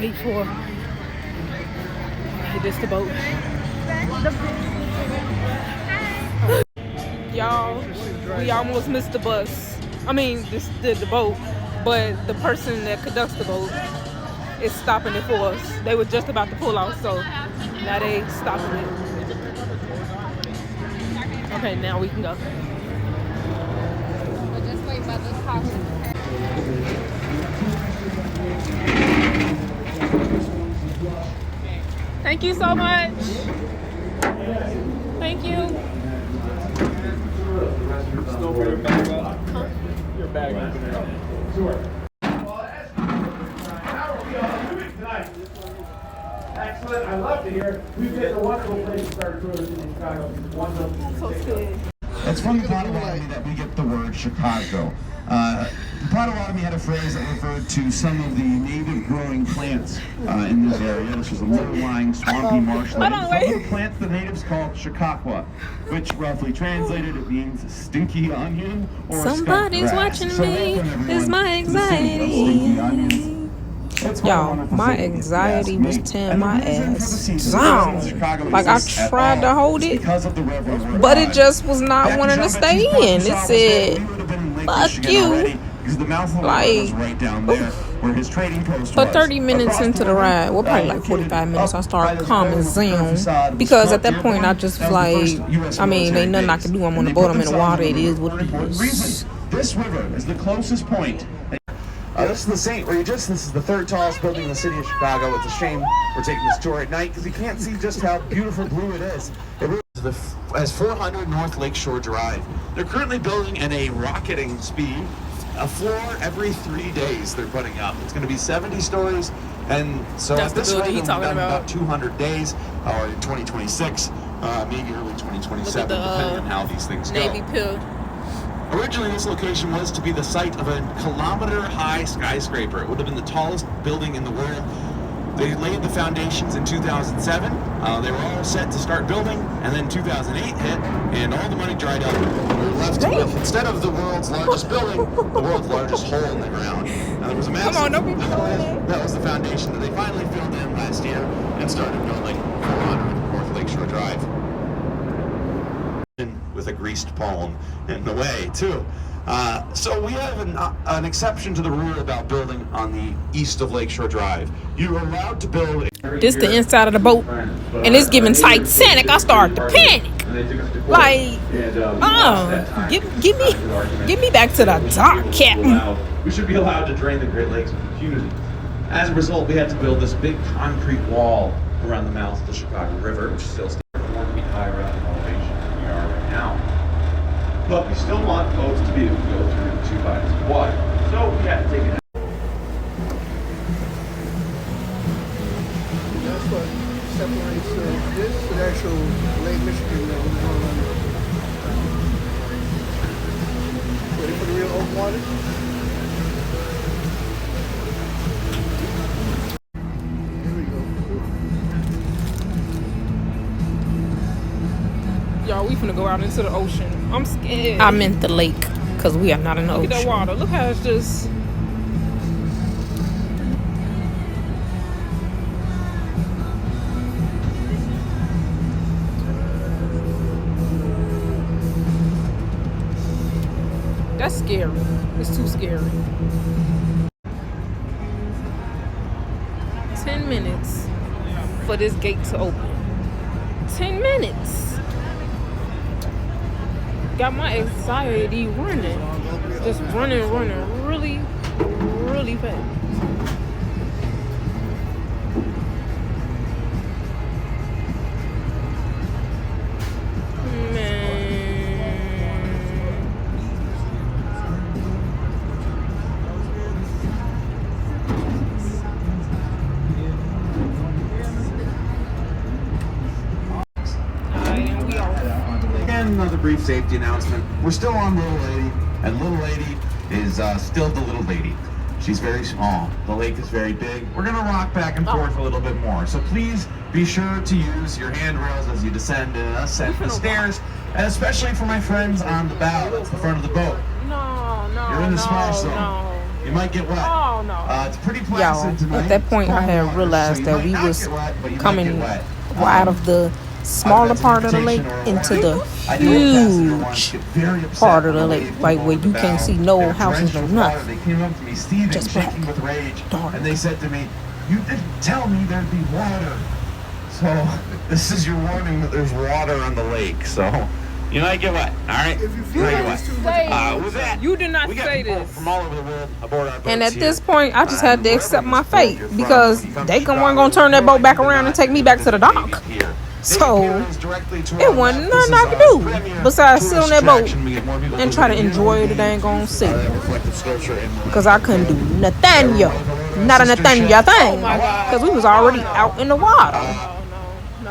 leave for. Okay, this the boat. Y'all, we almost missed the bus. I mean, the boat, but the person that conducts the boat is stopping it for us. They were just about to pull off, so now they stopping it. Okay, now we can go. We'll just wait by this house. Thank you so much. Thank you. Still for your bag up? Huh? Your bag up. Sure. How are we all doing tonight? Excellent. I love to hear. We've hit a wonderful place to start touring in Chicago. Wonderful. So good. It's from the Potawatomi that we get the word Chicago. The Potawatomi had a phrase that referred to some of the native growing plants in this area. This was a low-lying, swampy marshland. Some of the plants the natives called Chicago, which roughly translated it means stinky onion or somebody's watching me. Is my anxiety. Y'all, my anxiety was tearing my ass down. Like I tried to hold it, but it just was not wanting to stay in. It said, fuck you. Like, for 30 minutes into the ride, well, probably like 45 minutes, I started calming down. Because at that point, I just was like, I mean, ain't nothing I can do. I'm on the boat, I'm in the water, it is what it is. This river is the closest point. This is the St. Regis. This is the third tallest building in the city of Chicago. It's a shame we're taking this tour at night because you can't see just how beautiful blue it is. It really has 400 North Lakeshore Drive. They're currently building at a rocketing speed. A floor every 3 days they're putting up. It's going to be 70 stories, and so that's at this the rate, talking about 200 days, or in 2026, maybe early 2027, depending on how these things go. Navy Pill. Originally, this location was to be the site of a kilometer-high skyscraper. It would have been the tallest building in the world. They laid the foundations in 2007. They were all set to start building, and then 2008 hit, and all the money dried up. We were left with, instead of the world's largest building, the world's largest hole in the ground. Now, there was a massive... Come on, don't be filming. That was the foundation that they finally filled in last year and started building 400 North Lakeshore Drive. With a greased palm in the way too. So we have an exception to the rule about building on the east of Lakeshore Drive. You are allowed to build. This the inside of the boat, and it's giving Titanic. I start to panic. Like, give me back to the dock, Captain. We should be allowed to drain the Great Lakes with impunity. As a result, we had to build this big concrete wall around the mouth of the Chicago River, which still stands 4 feet higher in elevation than we are right now. But we still want boats to be able to go through 2 bodies of water. So we had to take it out. That's what separates this with actual Lake Michigan that we're going on. Ready for the real open water? Here we go. Y'all, we finna go out into the ocean. I'm scared. I meant the lake, because we are not in the ocean. Look at that water. Look how it's just... That's scary. It's too scary. 10 minutes for this gate to open. 10 minutes. Got my anxiety running. Just running really, really fast. Another brief safety announcement. We're still on Little Lady, and Little Lady is still the Little Lady. She's very small. The lake is very big. We're going to rock back and forth a little bit more. So please be sure to use your handrails as you descend and ascend the stairs, and especially for my friends on the bow. That's the front of the boat. No. You're in the splash zone. No. You might get wet. Oh, It's pretty placid Y'all, tonight. at that point, I had realized that we was coming out of the smaller part of the lake into the huge part of the lake, like where you can't see no houses, no nothing. They came up to me, Steven, Just black. shaking with rage, Dark. and they said to me, "You didn't tell me there'd be water." So this is your warning that there's water on the lake. So you might get wet. All right. If you feel might like get it's wet. too much, With that, You did not we got say people this. from all over the world aboard our boats And at here. this point, I just had to accept my Wherever fate you're from, because when you come they to weren't Chicago, gonna turn that boat back you're around and take me back to the Navy dock. Pier. So, Navy Pier is directly to it our wasn't left. This nothing I is could our do premier besides sit on tourist that boat attraction. We get more people and to try to visit enjoy the here. dang on sea. That reflective sculpture in the Because I couldn't do Nathaniel. Not a Nathaniel thing. Because we was already out in the water.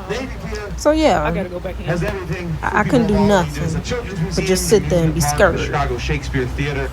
Navy Pier So yeah, Go back in. has everything. I couldn't do nothing There's a children's but museum, just sit the there and be amusement park, the scared. Chicago Shakespeare Theater.